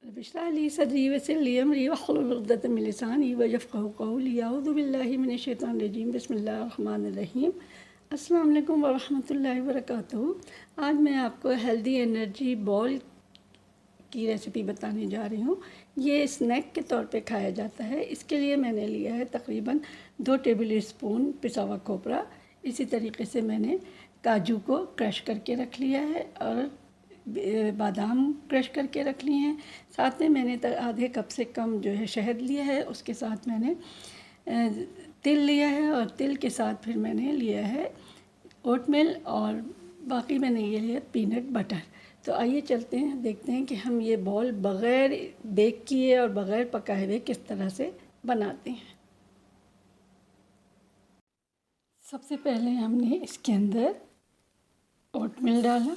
इश्रह ली सदरी वयस्सिर ली अमरी वहलुल उक़दतम मिन लिसानी यफ़क़हू क़ौली अऊज़ु बिल्लाहि मिनश शैतानिर रजीम बिस्मिल्लाहिर रहमानिर रहीम। अस्सलाम वालेकुम व रहमतुल्लाहि व बरकातुहू। आज मैं आपको हेल्दी एनर्जी बॉल की रेसिपी बताने जा रही हूँ। ये स्नैक के तौर पे खाया जाता है। इसके लिए मैंने लिया है तकरीबन 2 टेबल स्पून पिसा हुआ खोपरा। इसी तरीके से मैंने काजू को क्रश करके रख लिया है और बादाम क्रश करके रख लिए हैं। साथ में मैंने आधे कप से कम जो है शहद लिया है। उसके साथ मैंने तिल लिया है और तिल के साथ फिर मैंने लिया है ओटमील और बाकी मैंने ये लिया पीनट बटर। तो आइए चलते हैं, देखते हैं कि हम ये बॉल बग़ैर बेक किए और बग़ैर पकाए हुए किस तरह से बनाते हैं। सबसे पहले हमने इसके अंदर ओटमील डाला,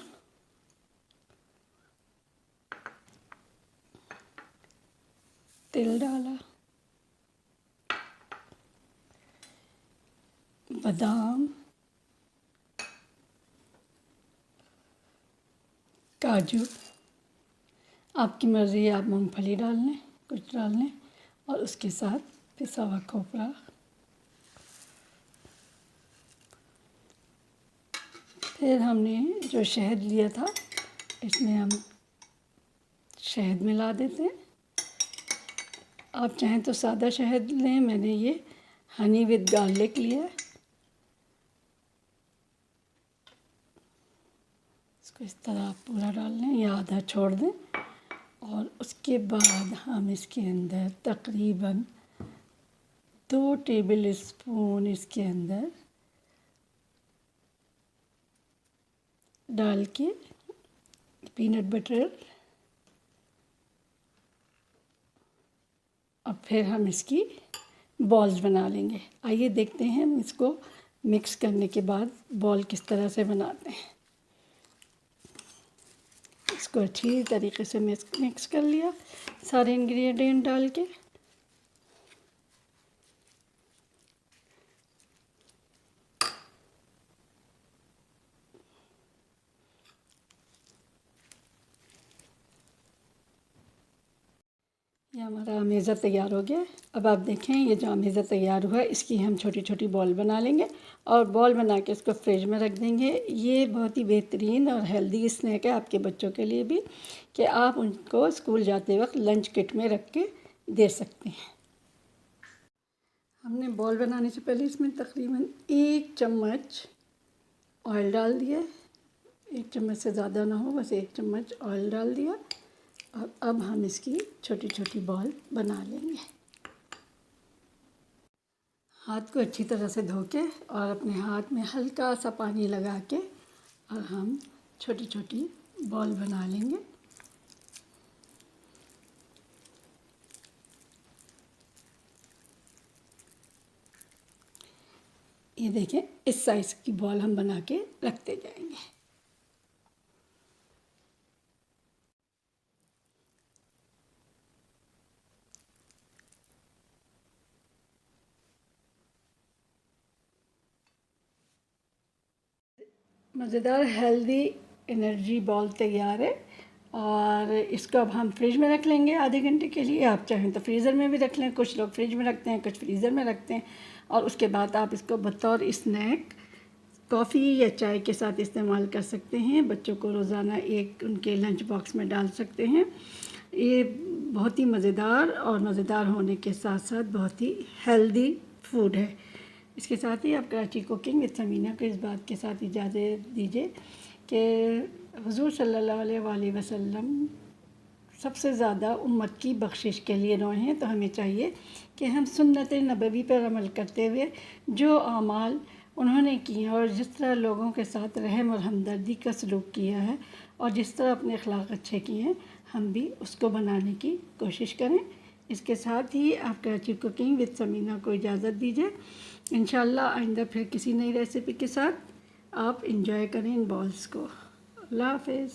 तिल डाला, बादाम, काजू, आपकी मर्ज़ी है, आप मूंगफली डाल लें, कुछ डाल लें, और उसके साथ पिसा हुआ खोपरा, फिर हमने जो शहद लिया था इसमें हम शहद मिला देते हैं। आप चाहें तो सादा शहद लें, मैंने ये हनी विद गार्लिक लिया है। इसको इस तरह आप पूरा डाल लें या आधा छोड़ दें और उसके बाद हम इसके अंदर तकरीबन 2 टेबल स्पून इसके अंदर डाल के पीनट बटर और फिर हम इसकी बॉल्स बना लेंगे। आइए देखते हैं हम इसको मिक्स करने के बाद बॉल किस तरह से बनाते हैं। इसको अच्छी तरीके से मिक्स कर लिया सारे इंग्रेडिएंट डाल के। ये हमारा अमेज़ा तैयार हो गया। अब आप देखें ये जो अमेज़ा तैयार हुआ है इसकी हम छोटी छोटी बॉल बना लेंगे और बॉल बना के इसको फ्रिज में रख देंगे। ये बहुत ही बेहतरीन और हेल्दी स्नैक है आपके बच्चों के लिए भी, कि आप उनको स्कूल जाते वक्त लंच किट में रख के दे सकते हैं। हमने बॉल बनाने से पहले इसमें तकरीबन 1 चम्मच ऑयल डाल दिया। 1 चम्मच से ज़्यादा ना हो, बस 1 चम्मच ऑयल डाल दिया। और अब हम इसकी छोटी छोटी बॉल बना लेंगे। हाथ को अच्छी तरह से धो के और अपने हाथ में हल्का सा पानी लगा के और हम छोटी छोटी बॉल बना लेंगे। ये देखें, इस साइज़ की बॉल हम बना के रखते जाएंगे। मज़ेदार हेल्दी एनर्जी बॉल तैयार है और इसको अब हम फ्रिज में रख लेंगे आधे घंटे के लिए। आप चाहें तो फ्रीज़र में भी रख लें, कुछ लोग फ्रिज में रखते हैं, कुछ फ्रीज़र में रखते हैं। और उसके बाद आप इसको बतौर स्नैक कॉफ़ी या चाय के साथ इस्तेमाल कर सकते हैं। बच्चों को रोज़ाना एक उनके लंच बॉक्स में डाल सकते हैं। ये बहुत ही मज़ेदार और मज़ेदार होने के साथ साथ बहुत ही हेल्दी फूड है। इसके साथ ही आप कराची कुकिंग विद समीना को इस बात के साथ इजाज़त दीजिए कि हुज़ूर सल्लल्लाहु अलैहि वसल्लम सबसे ज़्यादा उम्मत की बख्शिश के लिए रोए हैं। तो हमें चाहिए कि हम सुन्नत नबवी पर अमल करते हुए जो आमाल उन्होंने किए और जिस तरह लोगों के साथ रहम और हमदर्दी का सलूक किया है और जिस तरह अपने अखलाक अच्छे किए हैं, हम भी उसको बनाने की कोशिश करें। इसके साथ ही आप कराची कुकिंग विद समीना को इजाज़त दीजिए। इंशाअल्लाह आइंदा फिर किसी नई रेसिपी के साथ आप इंजॉय करें इन बॉल्स को। अल्लाह हाफ़िज़।